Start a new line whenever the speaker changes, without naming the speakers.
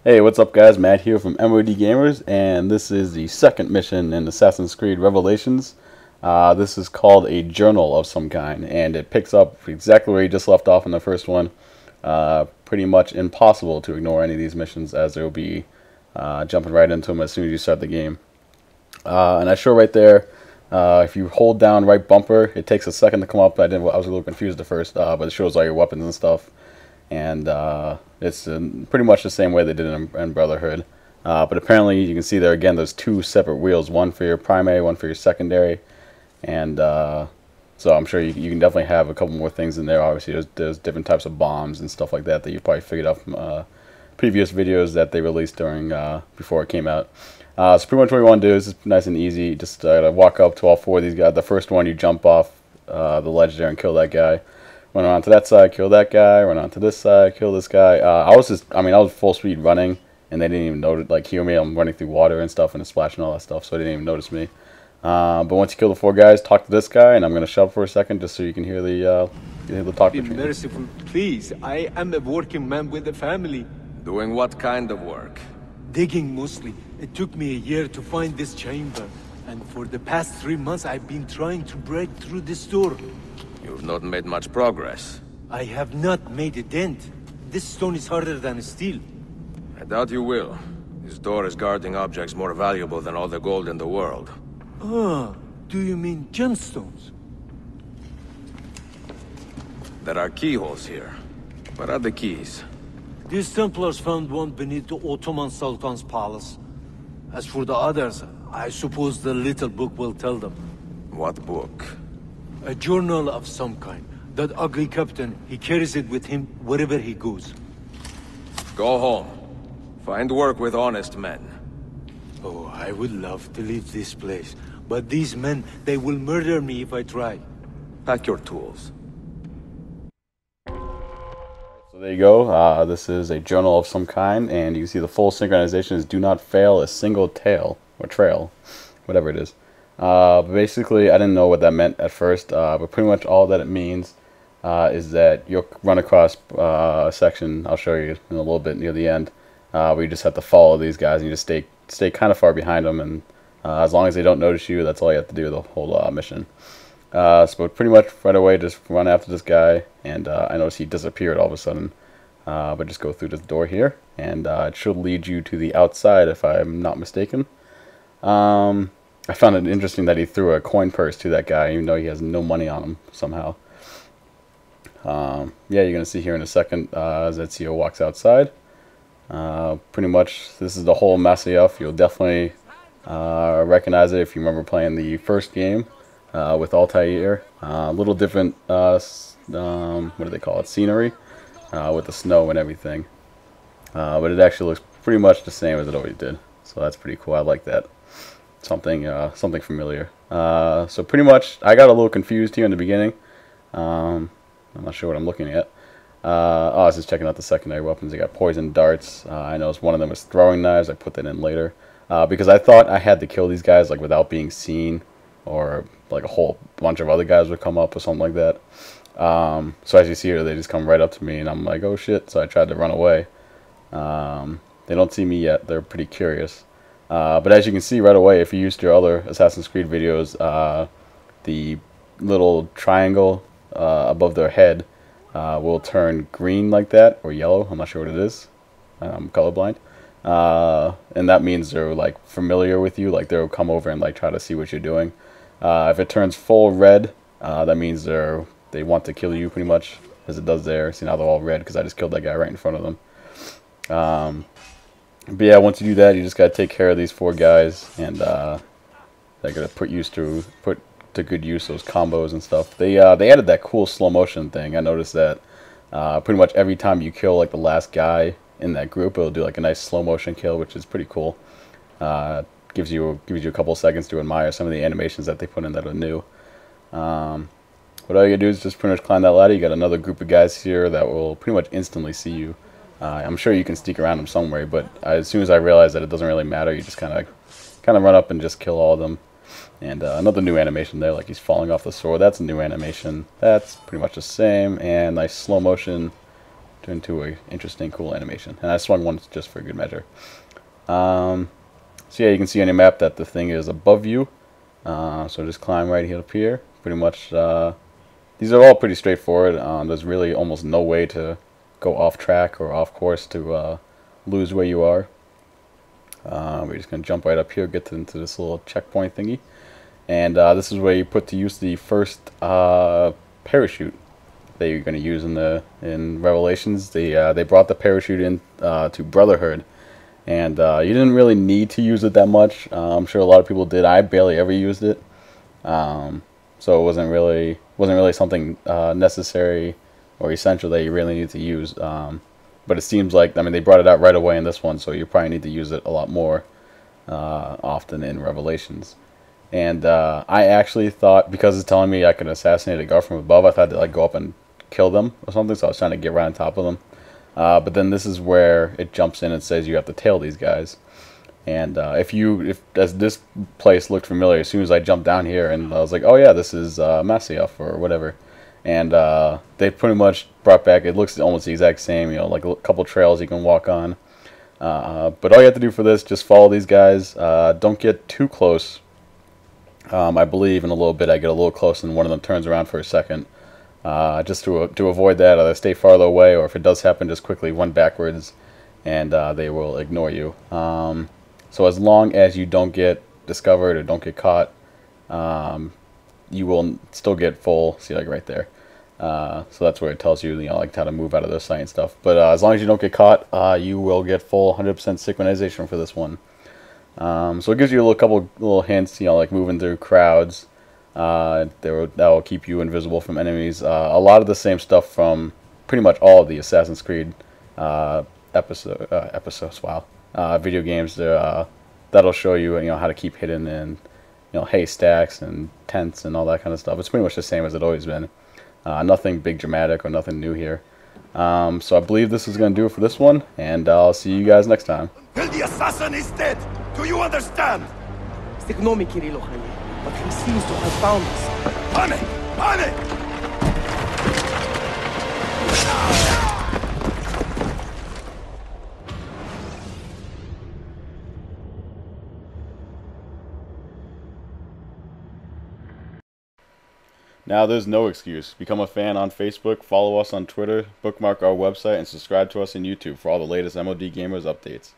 Hey, what's up, guys? Matt here from M.O.D Gamers, and this is the second mission in Assassin's Creed Revelations. This is called a journal of some kind, and it picks up exactly where you just left off in the first one. Pretty much impossible to ignore any of these missions, as there will be jumping right into them as soon as you start the game. And I show right there, if you hold down right bumper, it takes a second to come up. I was a little confused at first, but it shows all your weapons and stuff. And it's pretty much the same way they did in Brotherhood. But apparently, you can see there again, there's two separate wheels, one for your primary, one for your secondary. And so I'm sure you can definitely have a couple more things in there. Obviously, there's different types of bombs and stuff like that that you probably figured out from previous videos that they released during before it came out. So pretty much what we want to do is just nice and easy. Just walk up to all four of these guys. The first one, you jump off the ledge there and kill that guy. Run around to that side, kill that guy. Run on to this side, kill this guy. I was full speed running, and they didn't even notice, hear me. I'm running through water and stuff, and it's splashing all that stuff, so they didn't even notice me. But once you kill the four guys, talk to this guy, and I'm gonna shut up for a second just so you can hear the talk
Be
between them.
merciful, please. I am a working man with a family.
Doing what kind of work?
Digging mostly. It took me a year to find this chamber. And for the past 3 months, I've been trying to break through this door.
You've not made much progress.
I have not made a dent. This stone is harder than steel.
I doubt you will. This door is guarding objects more valuable than all the gold in the world.
Ah, do you mean gemstones?
There are keyholes here. What are the keys?
These Templars found one beneath the Ottoman Sultan's palace. As for the others, I suppose the little book will tell them.
What book?
A journal of some kind. That ugly captain, he carries it with him wherever he goes.
Go home. Find work with honest men.
Oh, I would love to leave this place. But these men, they will murder me if I try.
Pack your tools.
So there you go. This is a journal of some kind, and you can see the full synchronization is do not fail a single tail or trail, whatever it is. Basically, I didn't know what that meant at first, but pretty much all that it means is that you'll run across a section, I'll show you in a little bit near the end, where you just have to follow these guys, and you just stay kind of far behind them, and as long as they don't notice you, that's all you have to do the whole mission. So pretty much right away, just run after this guy, and I noticed he disappeared all of a sudden, but just go through this door here, and it should lead you to the outside if I'm not mistaken. I found it interesting that he threw a coin purse to that guy, even though he has no money on him somehow. Yeah, you're going to see here in a second as Ezio walks outside. Pretty much, this is the whole Masyaf. You'll definitely recognize it if you remember playing the first game with Altair. A little different, what do they call it, scenery with the snow and everything. But it actually looks pretty much the same as it always did. So that's pretty cool. I like that. Something familiar. So pretty much, I got a little confused here in the beginning. I'm not sure what I'm looking at. I was just checking out the secondary weapons. They got poison darts. I noticed one of them was throwing knives. I put that in later because I thought I had to kill these guys without being seen, or a whole bunch of other guys would come up or something like that. So as you see here, they just come right up to me, and I'm like, oh shit! So I tried to run away. They don't see me yet. They're pretty curious. But as you can see right away, if you used your other Assassin's Creed videos, the little triangle above their head will turn green like that, or yellow. I'm not sure what it is. I'm colorblind. And that means they're familiar with you, they'll come over and try to see what you're doing. If it turns full red, that means they want to kill you pretty much, as it does there. See, now they're all red because I just killed that guy right in front of them. But yeah, once you do that, you just gotta take care of these four guys, and they're gonna put to good use those combos and stuff. They added that cool slow motion thing. I noticed that pretty much every time you kill the last guy in that group, it'll do a nice slow motion kill, which is pretty cool. Gives you a couple seconds to admire some of the animations that they put in that are new. What all you gotta do is just pretty much climb that ladder. You got another group of guys here that will pretty much instantly see you. I'm sure you can sneak around them somewhere, but as soon as I realized that it doesn't really matter, you just kind of run up and just kill all of them. And another new animation there, he's falling off the sword. That's a new animation. That's pretty much the same. And nice slow motion into a interesting, cool animation. And I swung once just for good measure. So yeah, you can see on your map that the thing is above you. So just climb right here up here. Pretty much, these are all pretty straightforward. There's really almost no way to go off track or off course to lose where you are. We're just going to jump right up here, get into this little checkpoint thingy. And this is where you put to use the first parachute that you're going to use in Revelations. They brought the parachute in to Brotherhood, and you didn't really need to use it that much. I'm sure a lot of people did. I barely ever used it, so it wasn't really something necessary or essential that you really need to use. But it seems like, I mean, they brought it out right away in this one, so you probably need to use it a lot more often in Revelations. And I actually thought, because it's telling me I can assassinate a guard from above, I thought to like go up and kill them or something, so I was trying to get right on top of them. But then this is where it jumps in and says you have to tail these guys. And if as this place looked familiar, as soon as I jumped down here, and I was like, oh yeah, this is Masyaf or whatever. And they pretty much brought back, it looks almost the exact same, you know, like a couple trails you can walk on. But all you have to do for this, just follow these guys. Don't get too close. I believe in a little bit I get a little close and one of them turns around for a second. Just to avoid that, either stay farther away, or if it does happen, just quickly run backwards, and they will ignore you. So as long as you don't get discovered or don't get caught, you will still get full, see, like right there. So that's where it tells you, like how to move out of the sight and stuff. But as long as you don't get caught, you will get full 100% synchronization for this one. So it gives you a couple little hints, like moving through crowds. That will keep you invisible from enemies. A lot of the same stuff from pretty much all of the Assassin's Creed episodes. Wow, video games. That'll show you, how to keep hidden in, haystacks and tents and all that kind of stuff. It's pretty much the same as it always been. Nothing big dramatic or nothing new here. So I believe this is going to do it for this one, and I'll see you guys next time.
Until the assassin is dead! Do you understand?
Ignore me, Kirilo, but he seems to have found us.
On it! On it!
Now there's no excuse. Become a fan on Facebook, follow us on Twitter, bookmark our website, and subscribe to us on YouTube for all the latest M.O.D. Gamers updates.